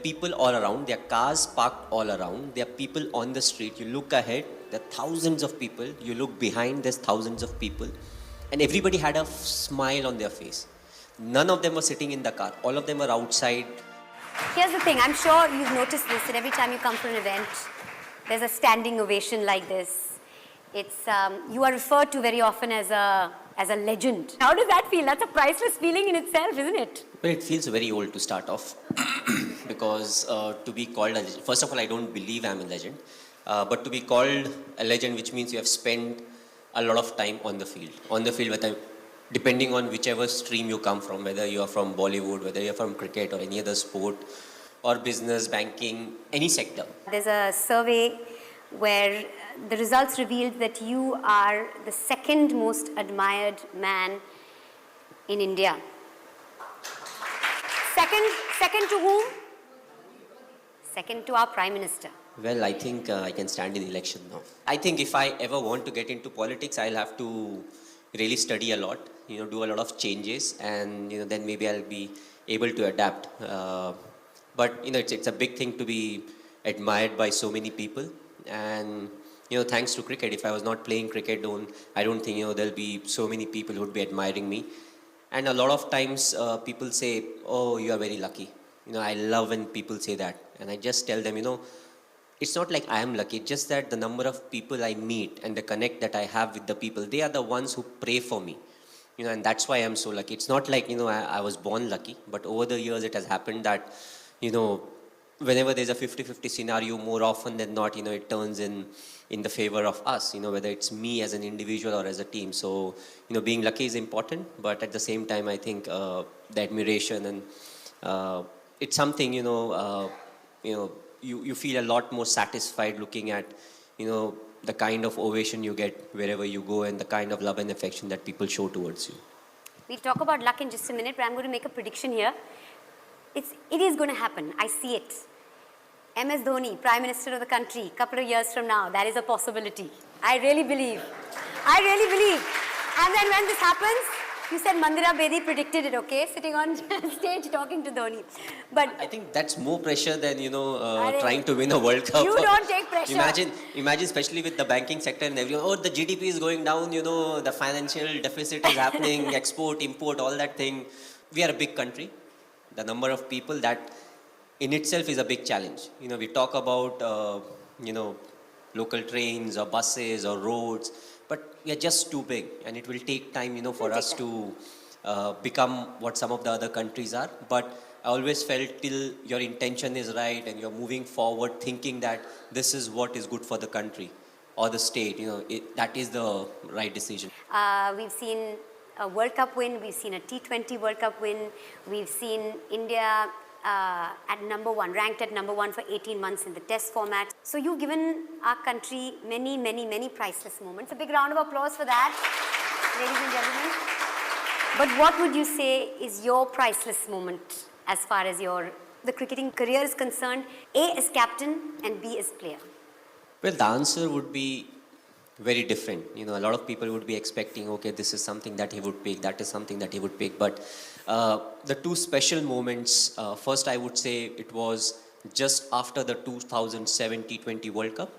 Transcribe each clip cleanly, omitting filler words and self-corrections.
people all around. There are cars parked all around. There are people on the street. You look ahead, there are thousands of people. You look behind, there's thousands of people. And everybody had a smile on their face. None of them were sitting in the car. All of them were outside. Here's the thing, I'm sure you've noticed this, that every time you come for an event, there's a standing ovation like this. It's, you are referred to very often as a legend. How does that feel? That's a priceless feeling in itself, isn't it? Well, it feels very old to start off because to be called a legend, first of all, I don't believe I'm a legend, but to be called a legend, which means you have spent a lot of time on the field, whether, depending on whichever stream you come from, whether you are from Bollywood, whether you're from cricket or any other sport, or business, banking, any sector. There's a survey where the results revealed that you are the second most admired man in India. Second to whom? Second to our Prime Minister. Well, I think I can stand in election now. I think if I ever want to get into politics, I'll have to really study a lot, do a lot of changes, and then maybe I'll be able to adapt. But it's a big thing to be admired by so many people, and thanks to cricket. If I was not playing cricket, I don't think there'll be so many people who would be admiring me. And a lot of times people say, "Oh, you are very lucky." I love when people say that, and I just tell them, it's not like I am lucky. It's just that the number of people I meet and the connect that I have with the people, they are the ones who pray for me. And that's why I'm so lucky. It's not like I was born lucky, but over the years it has happened that whenever there's a 50-50 scenario, more often than not, it turns in the favor of us, whether it's me as an individual or as a team. So, being lucky is important, but at the same time, I think the admiration and it's something, you feel a lot more satisfied looking at, the kind of ovation you get wherever you go and the kind of love and affection that people show towards you. We'll talk about luck in just a minute, but I'm going to make a prediction here. It is going to happen. I see it. MS Dhoni, Prime Minister of the country, couple of years from now, that is a possibility. I really believe. And then when this happens, you said Mandira Bedi predicted it, okay? Sitting on stage talking to Dhoni. But I think that's more pressure than, trying to win a World Cup. You don't take pressure. Imagine especially with the banking sector and everyone, the GDP is going down, the financial deficit is happening, export, import, all that thing. We are a big country. The number of people, that in itself is a big challenge. We talk about, local trains or buses or roads, but we are just too big, and it will take time, for us to become what some of the other countries are. But I always felt till your intention is right and you're moving forward thinking that this is what is good for the country or the state, that is the right decision. We've seen a World Cup win, we've seen a T20 World Cup win, we've seen India at number one, ranked at number one for 18 months in the test format. So you've given our country many, many, many priceless moments. A big round of applause for that, ladies and gentlemen. But what would you say is your priceless moment as far as the cricketing career is concerned, A as captain and B as player? Well, the answer would be very different. A lot of people would be expecting, okay, this is something that he would pick, that is something that he would pick. But the two special moments, first I would say it was just after the 2007 T20 World Cup.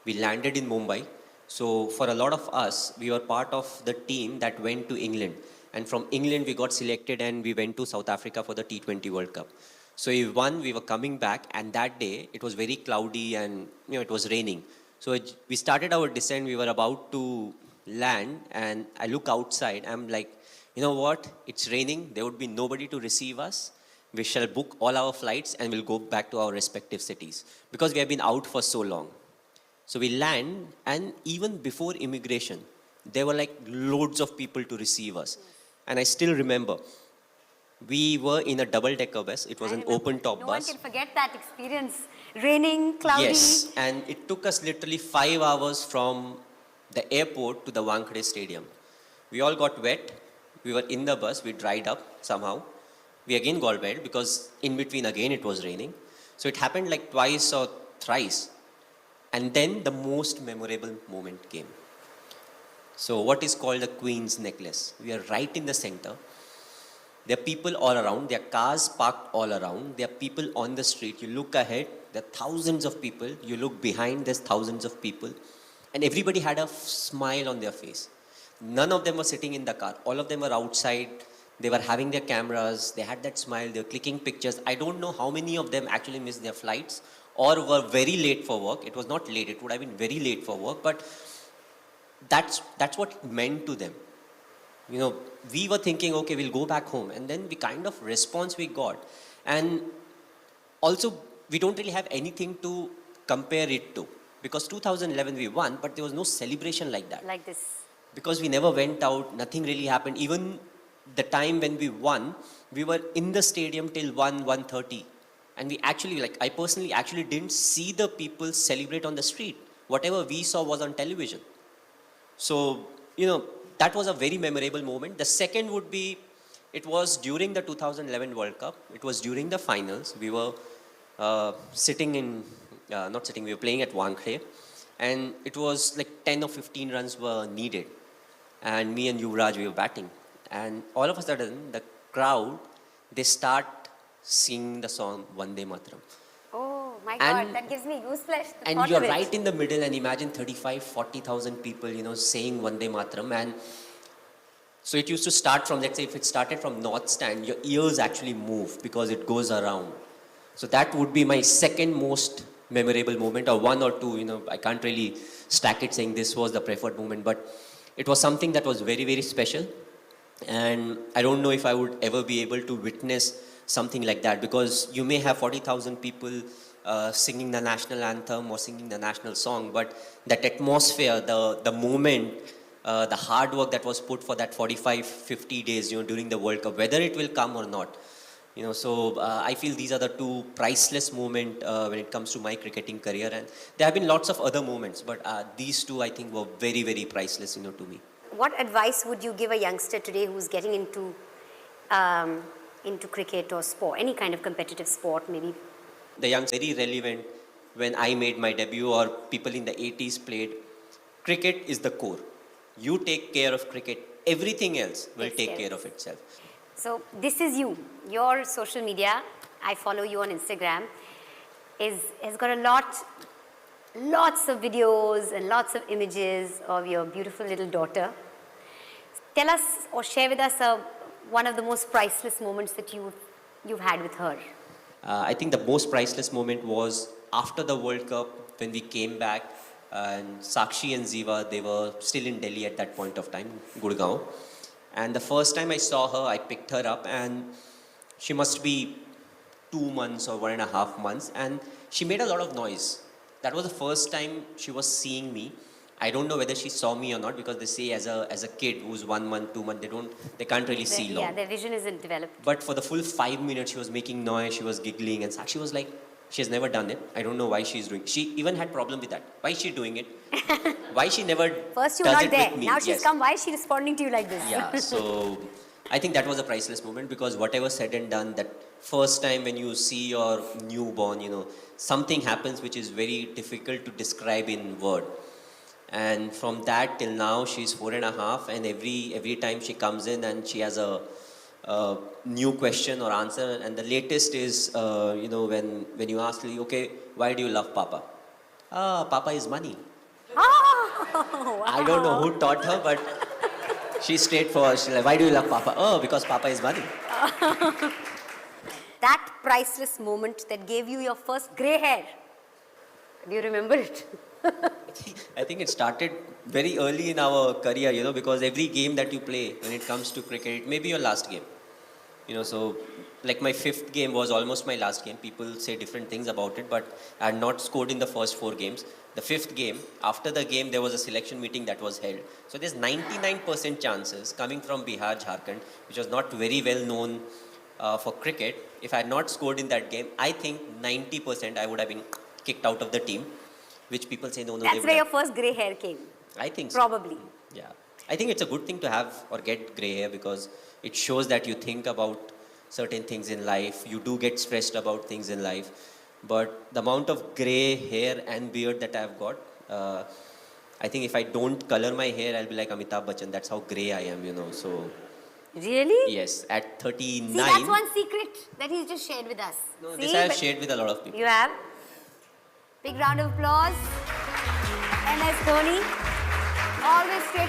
We landed in Mumbai. So for a lot of us, we were part of the team that went to England. And from England, we got selected and we went to South Africa for the T20 World Cup. So we won, we were coming back, and that day it was very cloudy and it was raining. So we started our descent, we were about to land, and I look outside, I'm like, you know what, it's raining, there would be nobody to receive us. We shall book all our flights and we'll go back to our respective cities because we have been out for so long. So we land, and even before immigration, there were like loads of people to receive us. And I still remember, we were in a double-decker bus. It was an open-top bus. No one can forget that experience. Raining, cloudy. Yes, and it took us literally 5 hours from the airport to the Wankhede Stadium. We all got wet. We were in the bus. We dried up somehow. We again got wet because in between again it was raining. So it happened like twice or thrice. And then the most memorable moment came. So what is called the Queen's Necklace. We are right in the center. There are people all around. There are cars parked all around. There are people on the street. You look ahead, there are thousands of people. You look behind, there's thousands of people. And everybody had a smile on their face. None of them were sitting in the car. All of them were outside. They were having their cameras. They had that smile. They were clicking pictures. I don't know how many of them actually missed their flights or were very late for work. It was not late. It would have been very late for work. But that's what it meant to them. You know, we were thinking, okay, we'll go back home. And then the kind of response we got. And also, we don't really have anything to compare it to. Because 2011 we won, but there was no celebration like that. Like this. Because we never went out, nothing really happened. Even the time when we won, we were in the stadium till 1:30. And we actually, like, I personally actually didn't see the people celebrate on the street. Whatever we saw was on television. So, you know, that was a very memorable moment. The second would be, it was during the 2011 World Cup. It was during the finals. We were we were playing at Wankhede. And it was like 10 or 15 runs were needed. And me and Yuvraj, we were batting. And all of a sudden, the crowd, they start singing the song Vande Mataram. Oh my God, that gives me goosebumps. And you're right in the middle, and imagine 40,000 people, you know, saying Vande Mataram. And so it used to start from, let's say, if it started from North Stand, your ears actually move because it goes around. So that would be my second most memorable moment, or one or two, you know, I can't really stack it saying this was the preferred moment, but it was something that was very, very special. And I don't know if I would ever be able to witness something like that, because you may have 40,000 people singing the national anthem or singing the national song, but that atmosphere, the moment, the hard work that was put for that 45, 50 days, you know, during the World Cup, whether it will come or not, you know, so I feel these are the two priceless moments when it comes to my cricketing career. And there have been lots of other moments, but these two I think were very, very priceless, you know, to me. What advice would you give a youngster today who's getting into cricket or sport, any kind of competitive sport maybe? The young, very relevant when I made my debut, or people in the 80s played. Cricket is the core. You take care of cricket, everything else will take care of itself. So this is you. Your social media, I follow you on Instagram, has got lots of videos and lots of images of your beautiful little daughter. Tell us or share with us one of the most priceless moments that you've had with her. I think the most priceless moment was after the World Cup, when we came back, and Sakshi and Ziva, they were still in Delhi at that point of time, Gurgaon. And the first time I saw her, I picked her up, and she must be 2 months or 1.5 months, and she made a lot of noise. That was the first time she was seeing me. I don't know whether she saw me or not, because they say as a kid who's 1 month, 2 months, they can't really see long. Yeah, their vision isn't developed. But for the full 5 minutes, she was making noise, she was giggling, and Sakshi was like, she has never done it. I don't know why she's doing it. She even had problem with that. Why is she doing it? Why she never First you does were not it there. with me? Now she's Yes. come. Why is she responding to you like this? Yeah, so I think that was a priceless moment, because whatever said and done, that first time when you see your newborn, you know, something happens which is very difficult to describe in word. And from that till now, she's 4.5, and every time she comes in and she has a new question or answer. And the latest is, you know, when you ask her, okay, why do you love Papa? Papa is money. Oh, wow. I don't know who taught her, but she's straightforward. She's like, why do you love Papa? Oh, because Papa is money. That priceless moment that gave you your first grey hair. Do you remember it? I think it started very early in our career, you know, because every game that you play when it comes to cricket, it may be your last game. You know, so like my 5th game was almost my last game. People say different things about it, but I had not scored in the first 4 games. The 5th game, after the game, there was a selection meeting that was held. So there's 99% chances coming from Bihar, Jharkhand, which was not very well known for cricket. If I had not scored in that game, I think 90% I would have been kicked out of the team, which people say no. That's where your first grey hair came. I think so. Probably. Yeah. I think it's a good thing to have or get grey hair, because it shows that you think about certain things in life. You do get stressed about things in life. But the amount of grey hair and beard that I've got, I think if I don't color my hair, I'll be like Amitabh Bachchan. That's how grey I am, you know. So Really? Yes, at 39. See, that's one secret that he's just shared with us. No, See, this I have but shared with a lot of people. you have. Big round of applause. MS Dhoni. Always straight.